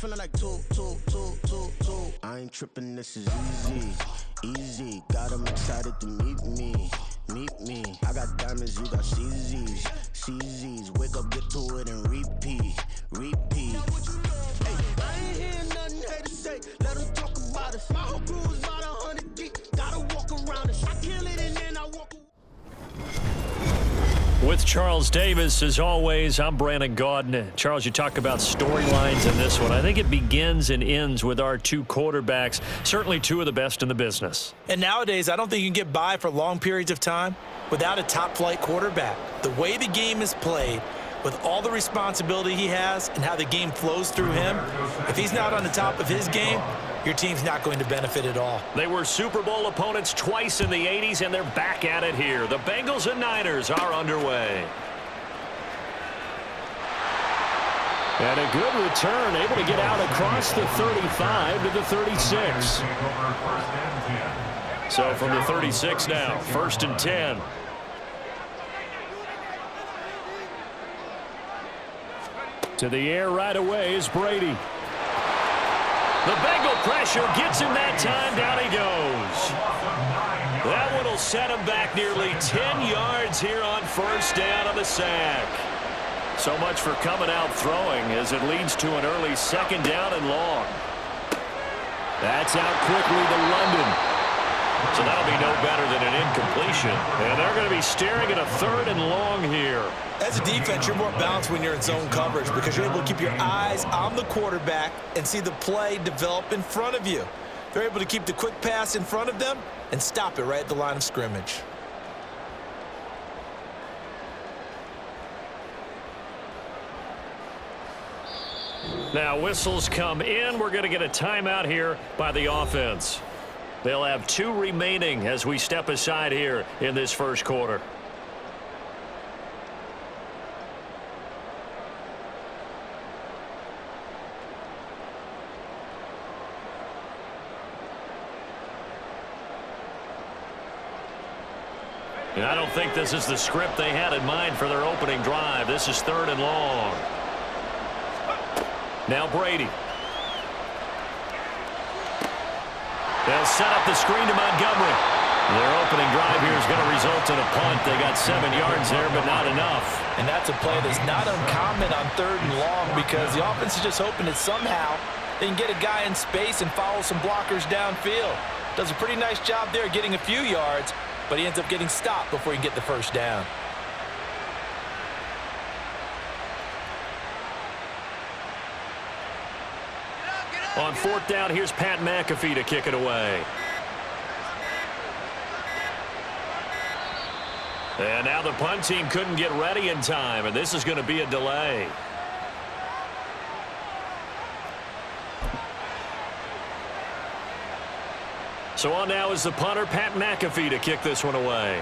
feeling like two. I ain't tripping, this is easy. Got 'em excited to meet me. I got diamonds, you got CZs. Wake up, get to it, and repeat. Hey, I ain't hearing nothing hate to say. Let 'em talk about us. My whole crew is about 100 deep. Gotta walk around us. I kill it and then I walk away. With Charles Davis, as always, I'm Brandon Gaudin. Charles, you talk about storylines in this one. I think it begins and ends with our two quarterbacks, certainly two of the best in the business. And nowadays, I don't think you can get by for long periods of time without a top-flight quarterback. The way the game is played, with all the responsibility he has and how the game flows through him, if he's not on the top of his game, your team's not going to benefit at all. They were Super Bowl opponents twice in the 80s, and they're back at it here. The Bengals and Niners are underway. And a good return, able to get out across the 35 to the 36. So from the 36 now, 1st and 10. To the air right away is Brady. The Bengal pressure gets him that time. Down he goes. That one will set him back nearly 10 yards here on 1st down on the sack. So much for coming out throwing as it leads to an early 2nd down and long. That's out quickly to London. So that'll be no better than an incompletion. And they're going to be staring at a 3rd and long here. As a defense, you're more balanced when you're in zone coverage because you're able to keep your eyes on the quarterback and see the play develop in front of you. They're able to keep the quick pass in front of them and stop it right at the line of scrimmage. Now whistles come in. We're going to get a timeout here by the offense. They'll have 2 remaining as we step aside here in this 1st quarter. And I don't think this is the script they had in mind for their opening drive. This is 3rd and long. Now Brady. They'll set up the screen to Montgomery. Their opening drive here is going to result in a punt. They got 7 yards there, but not enough. And that's a play that's not uncommon on 3rd and long because the offense is just hoping that somehow they can get a guy in space and follow some blockers downfield. Does a pretty nice job there getting a few yards, but he ends up getting stopped before he can get the 1st down. On 4th down, here's Pat McAfee to kick it away. And now the punt team couldn't get ready in time, and this is going to be a delay. So on now is the punter, Pat McAfee, to kick this one away.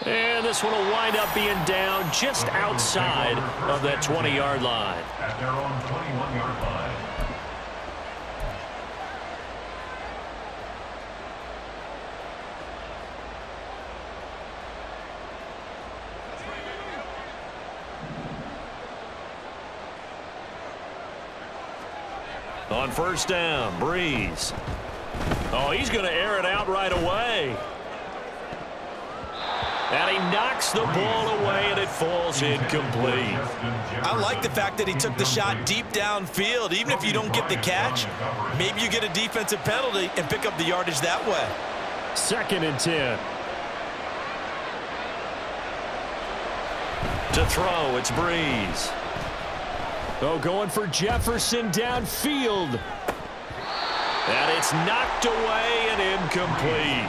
And this one will wind up being down just outside of that 20-yard line. At their own 21-yard line. On 1st down, Breeze. Oh, he's going to air it out right away. And he knocks the ball away, and it falls incomplete. I like the fact that he took the shot deep downfield. Even if you don't get the catch, maybe you get a defensive penalty and pick up the yardage that way. 2nd and 10. To throw, it's Breeze. Oh, going for Jefferson downfield. And it's knocked away and incomplete.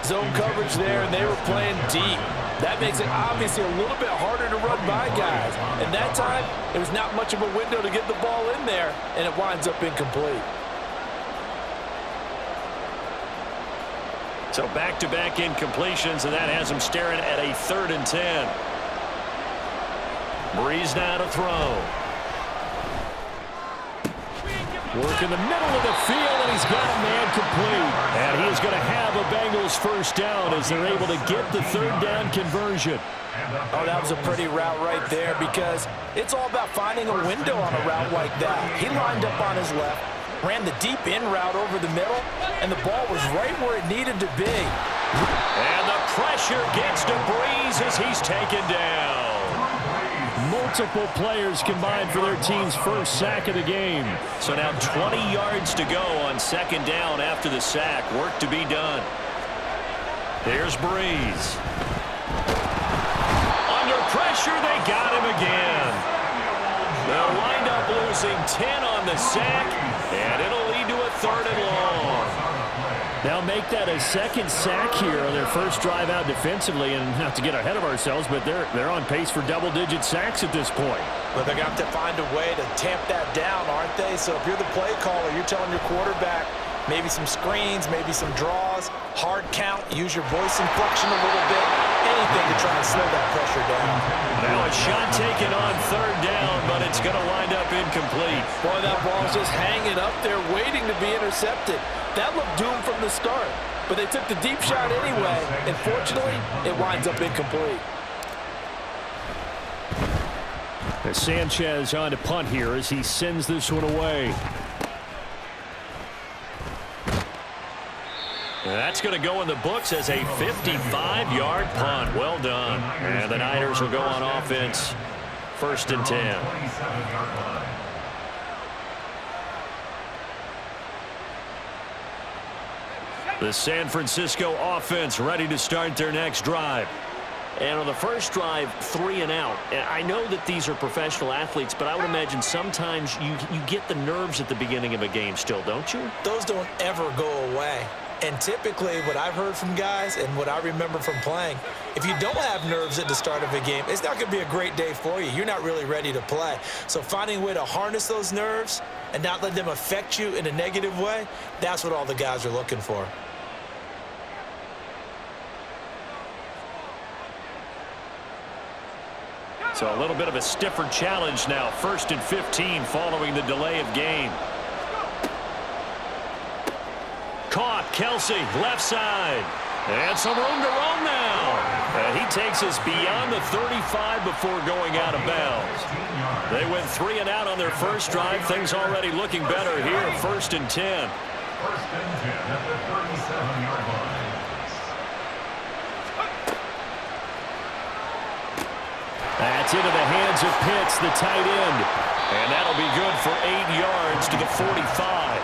Zone coverage there, and they were playing deep. That makes it obviously a little bit harder to run by guys. And that time, there was not much of a window to get the ball in there, and it winds up incomplete. So back-to-back incompletions, and that has him staring at a 3rd and 10. Breeze now to throw. Work in the middle of the field, and he's got a man complete. And he is going to have a Bengals first down as they're able to get the third down conversion. Oh, that was a pretty route right there because it's all about finding a window on a route like that. He lined up on his left, ran the deep in route over the middle, and the ball was right where it needed to be. And the pressure gets to Breeze as he's taken down. Multiple players combined for their team's first sack of the game. So now 20 yards to go on second down after the sack. Work to be done. Here's Breeze. Under pressure, they got him again. They'll wind up losing 10 on the sack, and it'll lead to a third and long. Now make that a second sack here on their first drive out defensively, and not to get ahead of ourselves, but they're on pace for double-digit sacks at this point. Well, they're going to have to find a way to tamp that down, aren't they? So if you're the play caller, you're telling your quarterback maybe some screens, maybe some draws, hard count, use your voice inflection a little bit, anything to try and slow that pressure down. Now a shot taken on third down, but it's going to wind up incomplete. Boy, that ball's just hanging up there waiting to be intercepted. That looked doomed from the start, but they took the deep shot anyway, and fortunately, it winds up incomplete. As Sanchez on to punt here as he sends this one away. And that's going to go in the books as a 55-yard punt. Well done. And the Niners will go on offense. First and 10. The San Francisco offense ready to start their next drive. And on the first drive, 3 and out. And I know that these are professional athletes, but I would imagine sometimes you get the nerves at the beginning of a game still, don't you? Those don't ever go away. And typically what I've heard from guys and what I remember from playing, if you don't have nerves at the start of a game, it's not going to be a great day for you. You're not really ready to play. So finding a way to harness those nerves and not let them affect you in a negative way, that's what all the guys are looking for. So a little bit of a stiffer challenge now. First and 15 following the delay of game. Caught, Kelsey, left side. And some room to roam now. And he takes us beyond the 35 before going out of bounds. They went 3 and out on their first drive. Things already looking better here. First and 10. First and 10 at the 37-yard line. That's into the hands of Pitts, the tight end. And that'll be good for 8 yards to the 45.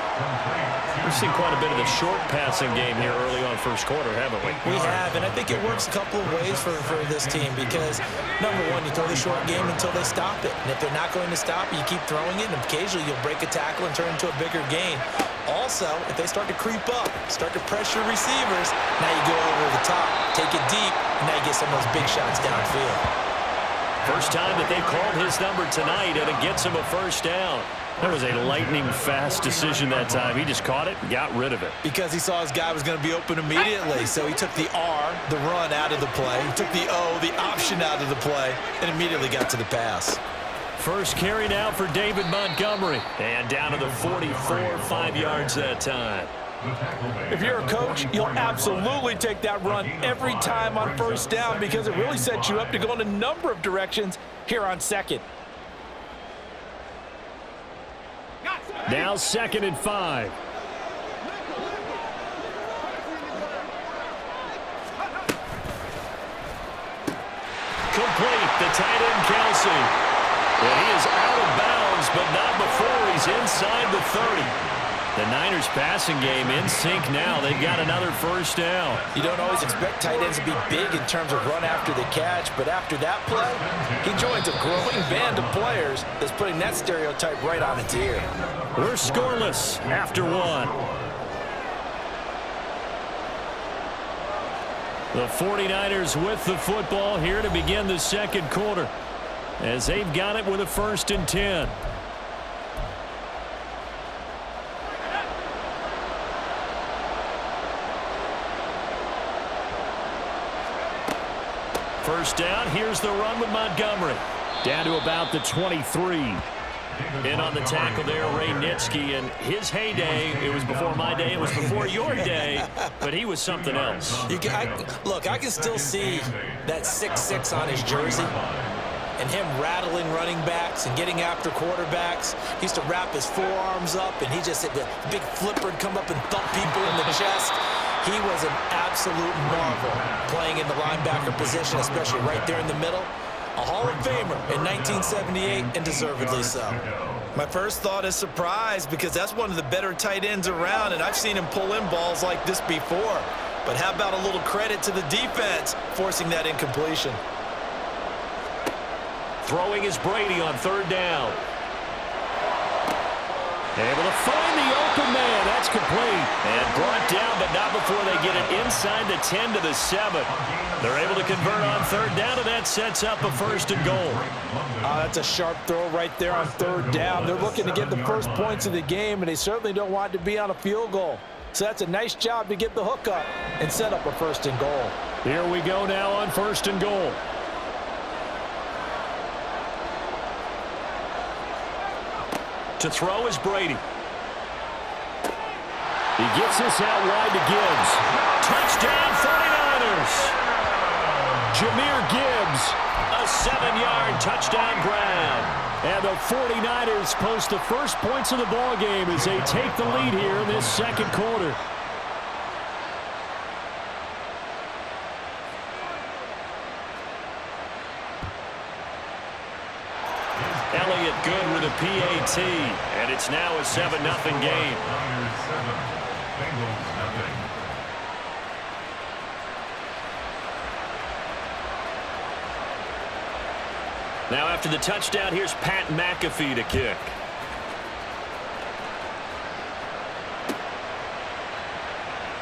We've seen quite a bit of the short passing game here early on first quarter, haven't we? We have, and I think it works a couple of ways for this team because, number one, you throw the short game until they stop it. And if they're not going to stop it, you keep throwing it, and occasionally you'll break a tackle and turn it into a bigger gain. Also, if they start to creep up, start to pressure receivers, now you go over the top, take it deep, and now you get some of those big shots downfield. First time that they've called his number tonight, and it gets him a first down. That was a lightning-fast decision that time. He just caught it and got rid of it. Because he saw his guy was going to be open immediately, so he took the R, the run, out of the play. He took the O, the option, out of the play, and immediately got to the pass. First carry now for David Montgomery. And down to the 44, 5 yards that time. If you're a coach, you'll absolutely take that run every time on first down because it really sets you up to go in a number of directions here on second. Now 2nd and 5. Complete, the tight end Kelsey. And he is out of bounds, but not before he's inside the 30. The Niners passing game in sync now. They've got another first down. You don't always expect tight ends to be big in terms of run after the catch, but after that play, he joins a growing band of players that's putting that stereotype right on its ear. We're scoreless after 1. The 49ers with the football here to begin the second quarter as they've got it with a first and 10. First down, here's the run with Montgomery. Down to about the 23. In on the tackle there, Ray Nitschke, and his heyday, it was before my day, it was before your day, but he was something else. Look, I can still see that 6'6" on his jersey and him rattling running backs and getting after quarterbacks. He used to wrap his forearms up, and he just hit the big flipper and come up and thump people in the chest. He was an absolute marvel playing in the linebacker position, especially right there in the middle. A Hall of Famer in 1978, and deservedly so. My first thought is surprise, because that's one of the better tight ends around, and I've seen him pull in balls like this before. But how about a little credit to the defense forcing that incompletion? Throwing is Brady on third down. Able to find the open man. That's complete. And brought down, but not before they get it inside the 10 to the 7. They're able to convert on third down, and that sets up a first and goal. That's a sharp throw right there on third down. They're looking to get the first points of the game, and they certainly don't want it to be on a field goal. So that's a nice job to get the hook up and set up a first and goal. Here we go now on first and goal. To throw is Brady. He gets this out wide to Gibbs. Touchdown 49ers. Jahmyr Gibbs, a 7-yard touchdown grab. And the 49ers post the first points of the ball game as they take the lead here in this second quarter. Elliott good with a PAT, and it's now a 7-0 game. Now after the touchdown, here's Pat McAfee to kick.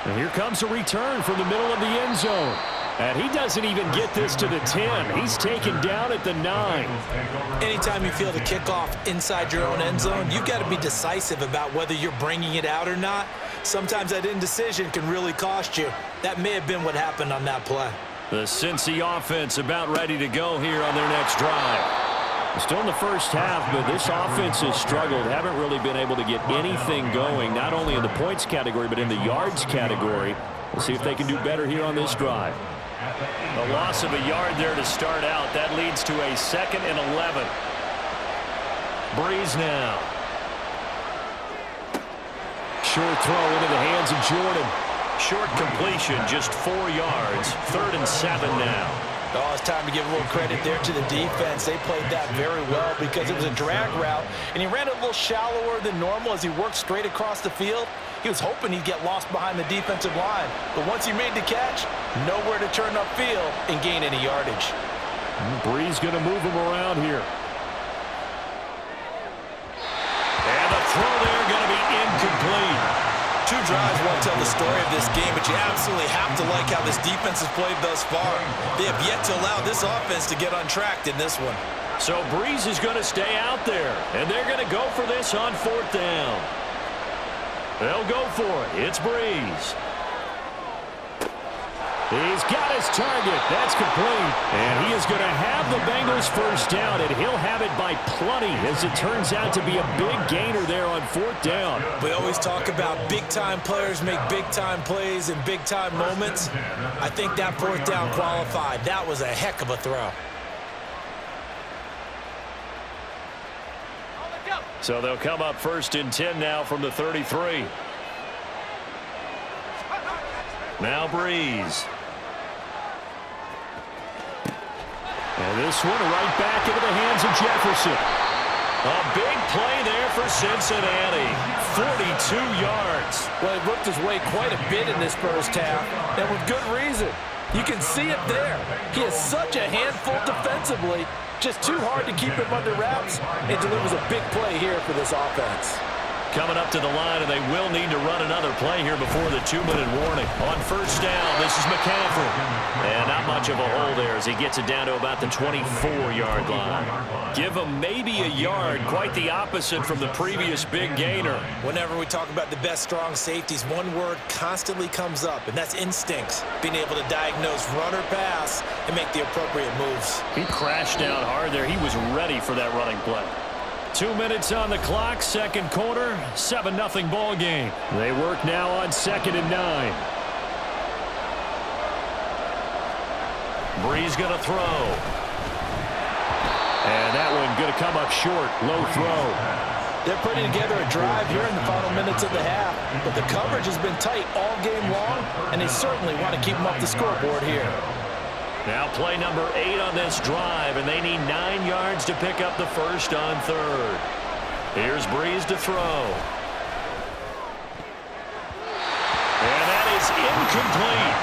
And here comes a return from the middle of the end zone. And he doesn't even get this to the 10. He's taken down at the 9. Anytime you feel the kickoff inside your own end zone, you've got to be decisive about whether you're bringing it out or not. Sometimes that indecision can really cost you. That may have been what happened on that play. The Cincy offense about ready to go here on their next drive. Still in the first half, but this offense has struggled. Haven't really been able to get anything going, not only in the points category, but in the yards category. We'll see if they can do better here on this drive. A loss of a yard there to start out. That leads to a 2nd and 11. Breeze now. Short throw into the hands of Jordan. Short completion, just 4 yards. 3rd and 7 now. Oh, it's time to give a little credit there to the defense. They played that very well because it was a drag route, and he ran it a little shallower than normal as he worked straight across the field. He was hoping he'd get lost behind the defensive line, but once he made the catch, nowhere to turn upfield and gain any yardage. Breeze going to move him around here. And the throw there going to be incomplete. 2 drives won't tell the story of this game, but you absolutely have to like how this defense has played thus far. They have yet to allow this offense to get untracked in this one. So Breeze is going to stay out there, and they're going to go for this on 4th down. They'll go for it. It's Breeze. He's got his target. That's complete. And he is going to have the Bengals first down, and he'll have it by plenty, as it turns out to be a big gainer there on 4th down. We always talk about big-time players make big-time plays in big-time moments. I think that 4th down qualified. That was a heck of a throw. So they'll come up 1st and 10 now from the 33. Now Breeze. And this one right back into the hands of Jefferson. A big play there for Cincinnati. 42 yards. Well, he worked his way quite a bit in this first half, and with good reason. You can see it there. He is such a handful defensively. Just too hard to keep him under wraps, and delivers a big play here for this offense. Coming up to the line, and they will need to run another play here before the 2-minute warning. On 1st down, this is McCaffrey. And not much of a hole there as he gets it down to about the 24-yard line. Give him maybe a yard, quite the opposite from the previous big gainer. Whenever we talk about the best strong safeties, one word constantly comes up, and that's instincts. Being able to diagnose run or pass and make the appropriate moves. He crashed down hard there. He was ready for that running play. 2 minutes on the clock, second quarter, 7-0 ball game. They work now on 2nd and 9. Breeze going to throw. And that one going to come up short, low throw. They're putting together a drive here in the final minutes of the half, but the coverage has been tight all game long, and they certainly want to keep them up the scoreboard here. Now play number 8 on this drive, and they need 9 yards to pick up the first on 3rd. Here's Breeze to throw. And that is incomplete.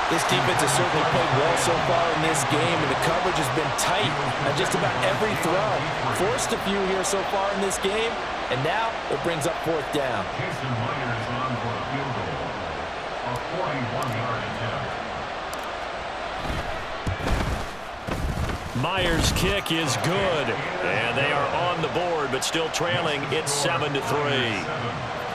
This defense has certainly played well so far in this game, and the coverage has been tight on just about every throw. Forced a few here so far in this game, and now it brings up 4th down. Jason Myers on for a field goal. A 41-yard attempt. Myers' kick is good, and they are on the board, but still trailing. It's 7-3.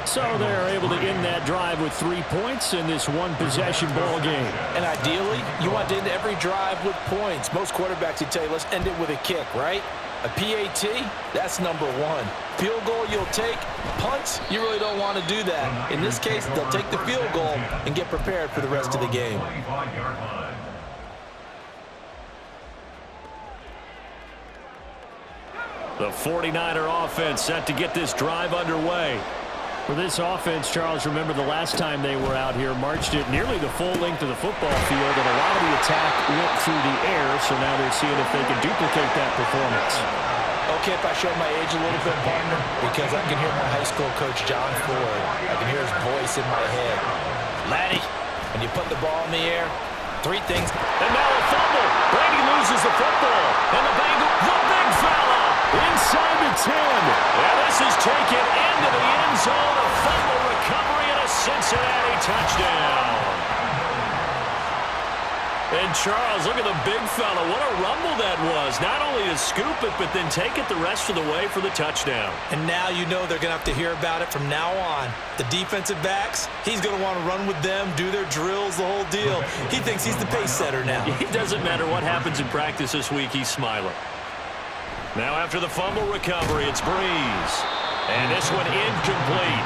So they're able to end that drive with 3 points in this one-possession ball game. And ideally, you want to end every drive with points. Most quarterbacks would tell you, let's end it with a kick, right? A PAT, that's number 1. Field goal you'll take. Punts, you really don't want to do that. In this case, they'll take the field goal and get prepared for the rest of the game. 25-yard line. The 49er offense set to get this drive underway. For this offense, Charles, remember the last time they were out here, marched it nearly the full length of the football field, and a lot of the attack went through the air, so now they're seeing if they can duplicate that performance. Okay, if I show my age a little bit, partner, because I can hear my high school coach, John Ford. I can hear his voice in my head. Laddie, when you put the ball in the air, 3 things. And now a fumble. Brady loses the football, and the Bengals, the big fella, inside the 10. And this is taken into the end zone. A fumble recovery and a Cincinnati touchdown. And Charles, look at the big fella. What a rumble that was. Not only to scoop it, but then take it the rest of the way for the touchdown. And now you know they're going to have to hear about it from now on. The defensive backs, he's going to want to run with them, do their drills, the whole deal. He thinks he's the pace setter now. It doesn't matter what happens in practice this week, he's smiling. Now after the fumble recovery, it's Breeze. And this one incomplete.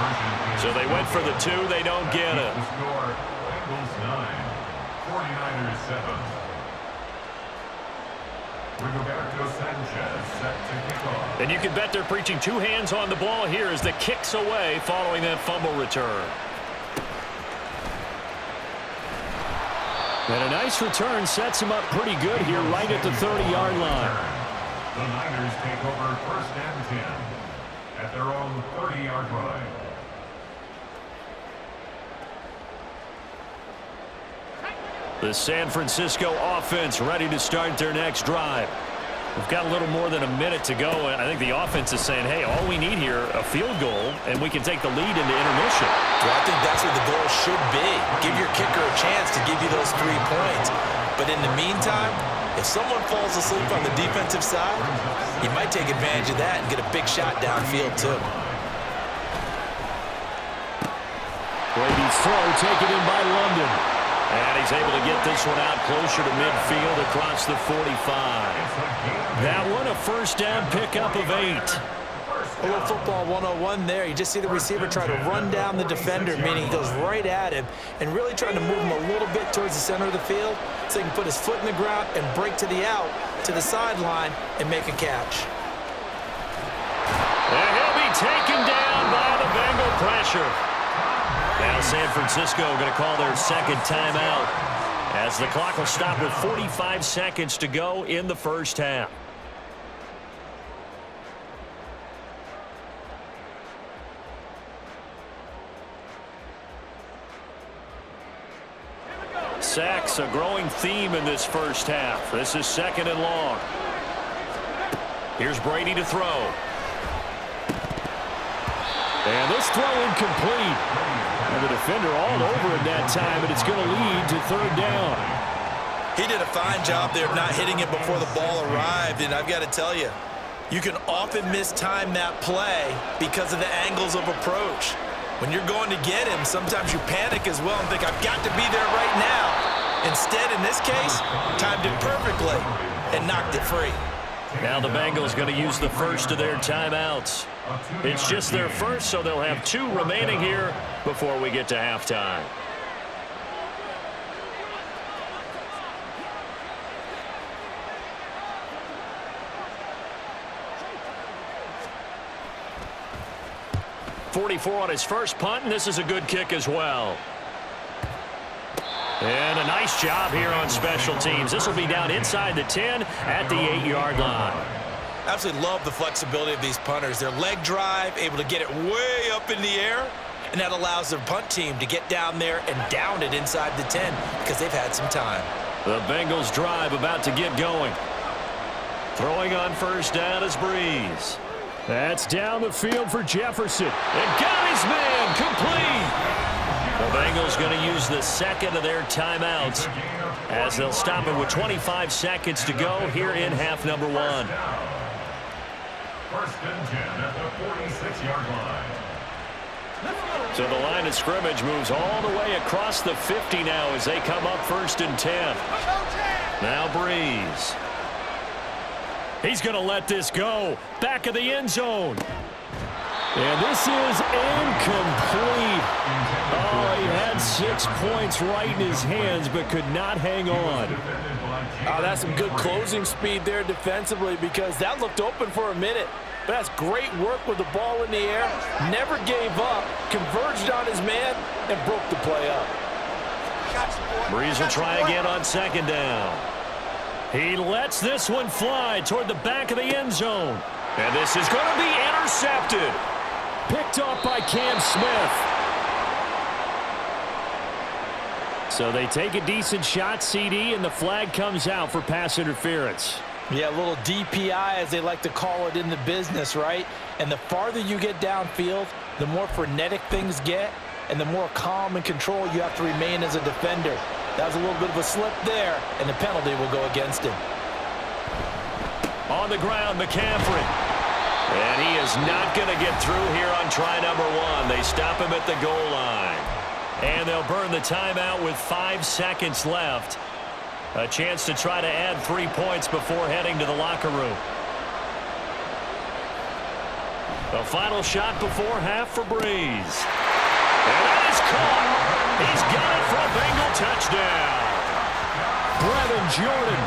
So they went for the 2, they don't get it. The score, Bengals 9, 49ers 7. Rigoberto Sanchez set to kick off. And you can bet they're preaching 2 hands on the ball here as the kick's away following that fumble return. And a nice return sets him up pretty good here right at the 30-yard line. The Niners take over 1st and 10 at their own 30-yard line. The San Francisco offense ready to start their next drive. We've got a little more than a minute to go, and I think the offense is saying, hey, all we need here, a field goal, and we can take the lead into intermission. Well, I think that's what the goal should be. Give your kicker a chance to give you those 3 points. But in the meantime, if someone falls asleep on the defensive side, he might take advantage of that and get a big shot downfield, too. Brady's throw taken in by London. And he's able to get this one out closer to midfield across the 45. That one a first down pickup of 8. A little football 101 there. You just see the receiver try to run down the defender, meaning he goes right at him and really trying to move him a little bit towards the center of the field so he can put his foot in the ground and break to the out, to the sideline, and make a catch. And he'll be taken down by the Bengal pressure. Now San Francisco going to call their 2nd timeout as the clock will stop with 45 seconds to go in the first half. Sacks, a growing theme in this first half. This is 2nd and long. Here's Brady to throw. And this throw incomplete. And the defender all over it that time, and it's going to lead to 3rd down. He did a fine job there of not hitting it before the ball arrived, and I've got to tell you, you can often mistime that play because of the angles of approach. When you're going to get him, sometimes you panic as well and think, I've got to be there right now. Instead, in this case, timed it perfectly and knocked it free. Now the Bengals going to use the first of their timeouts. It's just their first, so they'll have 2 remaining here before we get to halftime. .44 on his first punt, and this is a good kick as well. And a nice job here on special teams. This will be down inside the 10 at the 8-yard line. Absolutely love the flexibility of these punters. Their leg drive, able to get it way up in the air, and that allows their punt team to get down there and down it inside the 10 because they've had some time. The Bengals drive about to get going. Throwing on first down is Breeze. That's down the field for Jefferson. And got his man complete. The Bengals going to use the second of their timeouts as they'll stop it with 25 seconds to go here in half number 1. First and 10 at the 46-yard line. So the line of scrimmage moves all the way across the 50 now as they come up first and 10. Now Breeze. He's going to let this go. Back of the end zone. And this is incomplete. Oh, he had 6 points right in his hands but could not hang on. Oh, that's some good closing speed there defensively because that looked open for a minute. But that's great work with the ball in the air. Never gave up, converged on his man, and broke the play up. Breeze will try again on second down. He lets this one fly toward the back of the end zone. And this is going to be intercepted. Picked off by Cam Smith. So they take a decent shot, CD, and the flag comes out for pass interference. Yeah, a little DPI, as they like to call it in the business, right? And the farther you get downfield, the more frenetic things get, and the more calm and control you have to remain as a defender. That was a little bit of a slip there, and the penalty will go against him. On the ground, McCaffrey. And he is not going to get through here on try number 1. They stop him at the goal line. And they'll burn the timeout with 5 seconds left. A chance to try to add 3 points before heading to the locker room. The final shot before half for Breeze. And that is caught. He's got it for a Bengal touchdown. Brevin Jordan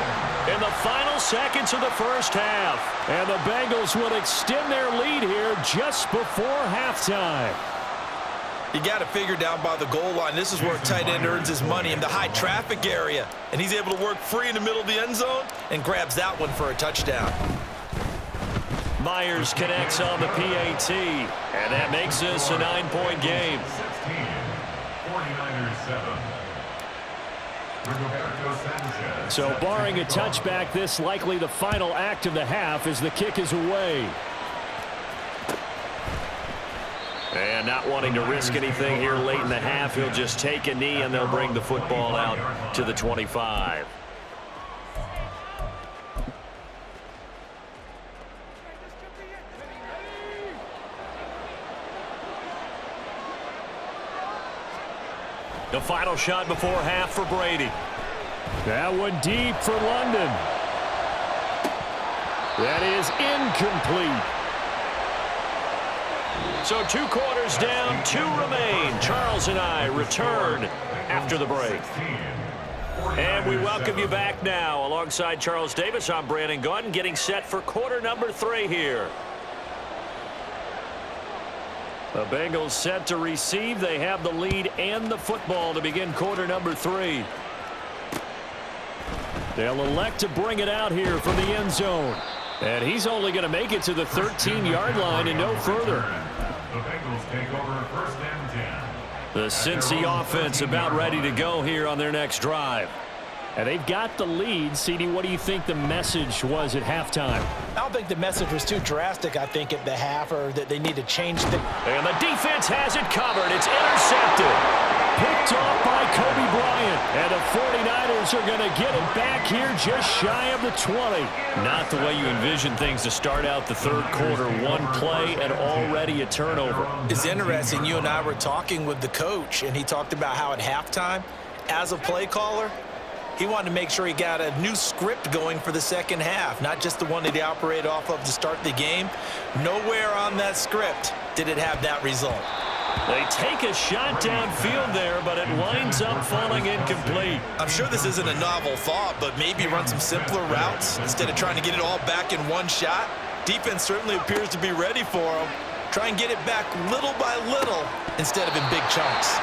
in the final seconds of the first half. And the Bengals will extend their lead here just before halftime. You got to figure down by the goal line. This is where a tight end earns his money in the high traffic area. And he's able to work free in the middle of the end zone and grabs that one for a touchdown. Myers connects on the PAT. And that makes this a 9-point game. 16, 49ers 7. So barring a touchback, this likely the final act of the half as the kick is away. And not wanting to risk anything here late in the half, he'll just take a knee and they'll bring the football out to the 25. The final shot before half for Brady. That one deep for London. That is incomplete. So 2 quarters down, 2 remain. Charles and I return after the break. And we welcome you back now. Alongside Charles Davis, I'm Brandon Gaudin, getting set for quarter number 3 here. The Bengals set to receive. They have the lead and the football to begin quarter number 3. They'll elect to bring it out here from the end zone. And he's only going to make it to the 13-yard line and no further. The Bengals take over first and 10. The Cincy offense about ready to go here on their next drive. And they've got the lead. CD, what do you think the message was at halftime? I don't think the message was too drastic, I think, at the half, or that they need to change things. And the defense has it covered. It's intercepted. Picked off by Kobe Bryant. And the 49ers are going to get it back here just shy of the 20. Not the way you envision things to start out the third quarter. 1 play and already a turnover. It's interesting. You and I were talking with the coach, and he talked about how at halftime, as a play caller, He wanted to make sure he got a new script going for the second half, not just the one that he operated off of to start the game. Nowhere on that script did it have that result. They take a shot downfield there, but it winds up falling incomplete. I'm sure this isn't a novel thought, but maybe run some simpler routes instead of trying to get it all back in one shot. Defense certainly appears to be ready for him. Try and get it back little by little instead of in big chunks.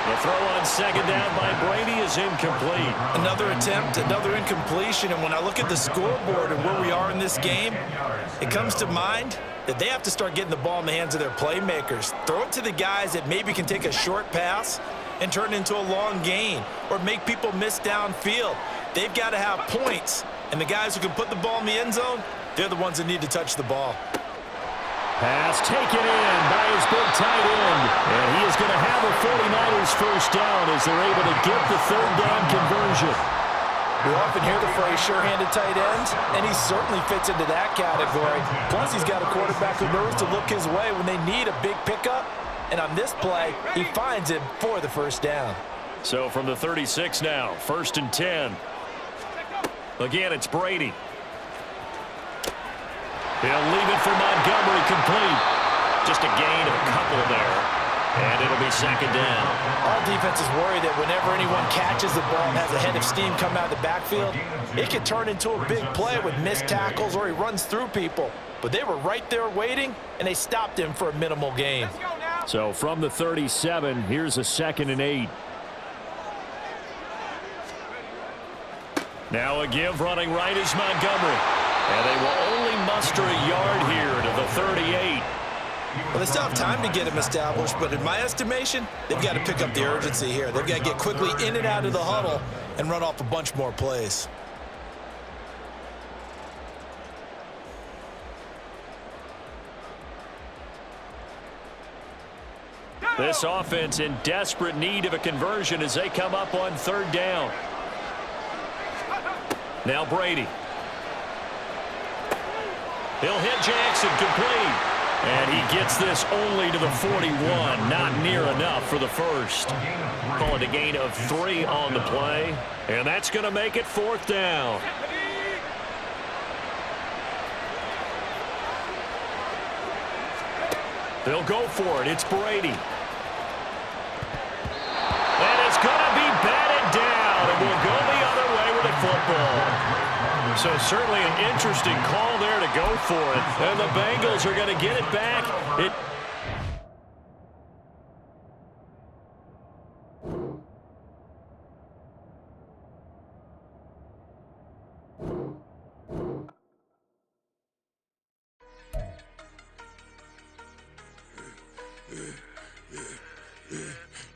The throw on second down by Brady is incomplete. Another attempt, another incompletion, and when I look at the scoreboard and where we are in this game, it comes to mind that they have to start getting the ball in the hands of their playmakers. Throw it to the guys that maybe can take a short pass and turn it into a long gain or make people miss downfield. They've got to have points, and the guys who can put the ball in the end zone, they're the ones that need to touch the ball. Pass taken in by his big tight end. And he is going to have a 49ers first down as they're able to get the third down conversion. We often hear the phrase sure-handed tight ends, and he certainly fits into that category. Plus, he's got a quarterback who knows to look his way when they need a big pickup. And on this play, he finds him for the first down. So from the 36 now, 1st and 10. Again, it's Brady. He'll leave it for Montgomery complete. Just a gain of a couple there. And it'll be second down. All defenses worry that whenever anyone catches the ball and has a head of steam come out of the backfield, it can turn into a big play with missed tackles or he runs through people. But they were right there waiting, and they stopped him for a minimal gain. So from the 37, here's a 2nd and 8. Now a give running right is Montgomery. And they will only muster a yard here to the 38. Well, they still have time to get him established, but in my estimation, they've got to pick up the urgency here. They've got to get quickly in and out of the huddle and run off a bunch more plays. This offense in desperate need of a conversion as they come up on 3rd down. Now Brady. He'll hit Jackson complete. And he gets this only to the 41. Not near enough for the first. Call it a gain of 3 on the play. And that's going to make it 4th down. They'll go for it. It's Brady. And it's going to be batted down. And we'll go the other way with the football. So certainly an interesting call there to go for it. And the Bengals are going to get it back.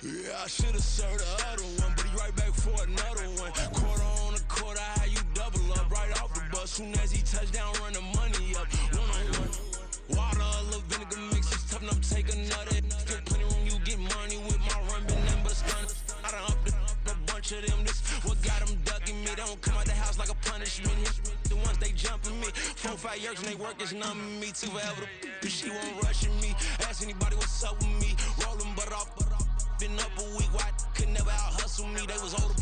Yeah, I should have served the other one, but he right back for another one. Quarter on a quarter, how you double up right off the bus. Soon as he touchdown, run the money up. One-on-one. Water, a little vinegar mix, it's tough enough to take another. Still plenty room, you get money with my run, been nothing but a stun. I done upped a bunch of them. This what got them ducking me. They don't come out the house like a punishment. The ones they jumping me. 4-5 years and they work is numbing me. Too forever the she won't rushing me. Ask anybody what's up with me. Rolling butt off. Been up a week, why could never out hustle me? They was older.